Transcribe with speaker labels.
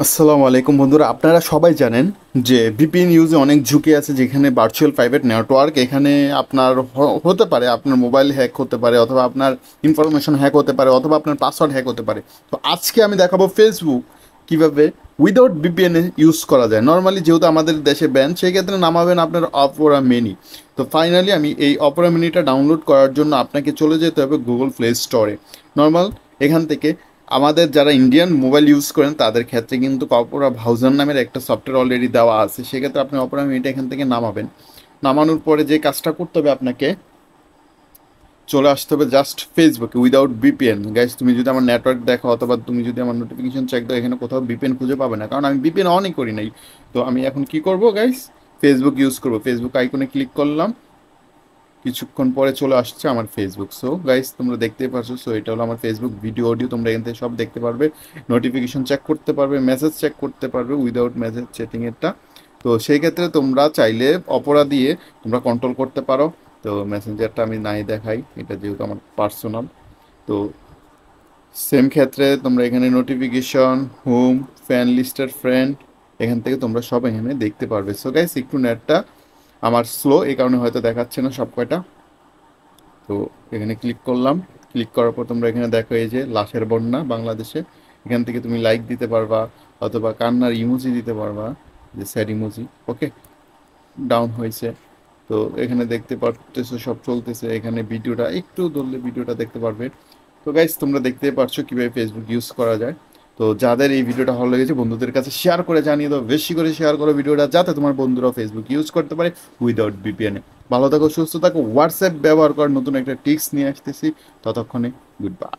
Speaker 1: আসসালামু আলাইকুম বন্ধুরা, আপনারা সবাই জানেন যে ভিপিএন ইউজে অনেক ঝুঁকি আছে। যেখানে ভার্চুয়াল প্রাইভেট নেটওয়ার্ক, এখানে আপনার হতে পারে আপনার মোবাইল হ্যাক হতে পারে, অথবা আপনার ইনফরমেশন হ্যাক হতে পারে, অথবা আপনার পাসওয়ার্ড হ্যাক হতে পারে। তো আজকে আমি দেখাবো ফেসবুক কিভাবে উইদাউট ভিপিএন ইউজ করা যায়। নর্মালি যেহেতু আমাদের দেশে ব্যান, সেই ক্ষেত্রে নামাবেন আপনার অপরা মিনি। তো ফাইনালি আমি এই অপরা মিনিটা ডাউনলোড করার জন্য আপনাকে চলে যেতে হবে গুগল প্লে স্টোরে। নর্মাল এখান থেকে আমাদের যারা ইন্ডিয়ান মোবাইল ইউজ করেন তাদের ক্ষেত্রে কিন্তু অপরা ব্রাউজার নামের একটা সফটওয়্যার অলরেডি দেওয়া আছে। সেক্ষেত্রে আপনি অপরা মিনিটা এখান থেকে নামাবেন। নামানোর পরে যে কাজটা করতে হবে, আপনাকে চলে আসতে হবে জাস্ট ফেসবুকে উইদাউট ভিপিএন। গাইস, তুমি যদি আমার নেটওয়ার্ক দেখো অথবা তুমি যদি আমার নোটিফিকেশন চেক দাও, এখানে কোথাও ভিপিএন খুঁজে পাবে না, কারণ আমি ভিপিএন অনই করি নাই। তো আমি এখন কি করব গাইস, ফেসবুক ইউজ করব। ফেসবুক আইকনে ক্লিক করলাম, কিছুক্ষণ পরে চলে আসছে আমার ফেসবুক। সো গাইস, তোমরা দেখতেই পারছো। সো এটা হলো আমার ফেসবুক, ভিডিও অডিও তোমরা এখান থেকে সব দেখতে পারবে, নোটিফিকেশন চেক করতে পারবে, মেসেজ চেক করতে পারবে উইদাউট মেসেজ চেটিং এরটা। তো সেই ক্ষেত্রে তোমরা চাইলে অপরা দিয়ে তোমরা কন্ট্রোল করতে পারো। তো মেসেঞ্জারটা আমি নাই দেখাই, এটা যেহেতু আমার পার্সোনাল। তো সেম ক্ষেত্রে তোমরা এখানে নোটিফিকেশন, হোম, ফ্যান লিস্টের ফ্রেন্ড, এখান থেকে তোমরা সব এখানে দেখতে পারবে। সো গাইস, একটু নেটটা আমার স্লো, এই কারণে হয়তো দেখাচ্ছে না সব কয়টা। তো এখানে ক্লিক করলাম। ক্লিক করার পর তোমরা এখানে দেখো এই যে লাশের বন্যা বাংলাদেশে, এখান থেকে তুমি লাইক দিতে পারবা, অথবা কান্নার ইমোজি দিতে পারবা, যে স্যাড ইমোজি। ওকে, ডাউন হয়েছে। তো এখানে দেখতে পারতেছো সব চলতেছে। এখানে ভিডিওটা একটু ধরলে ভিডিওটা দেখতে পারবে। তো গাইস, তোমরা দেখতেই পারছো কীভাবে ফেসবুক ইউজ করা যায়। তো যাদের এই ভিডিওটা ভালো লেগেছে, বন্ধুদের কাছে শেয়ার করে জানিয়ে দাও, বেশি করে শেয়ার করো ভিডিওটা, যাতে তোমার বন্ধুরাও ফেসবুক ইউজ করতে পারে উইদাউট ভিপিএনে। ভালো থাকো, সুস্থ থাকো। হোয়াটসঅ্যাপ ব্যবহার করার নতুন একটা টিপস নিয়ে আসতেছি। ততক্ষণে গুড বাই।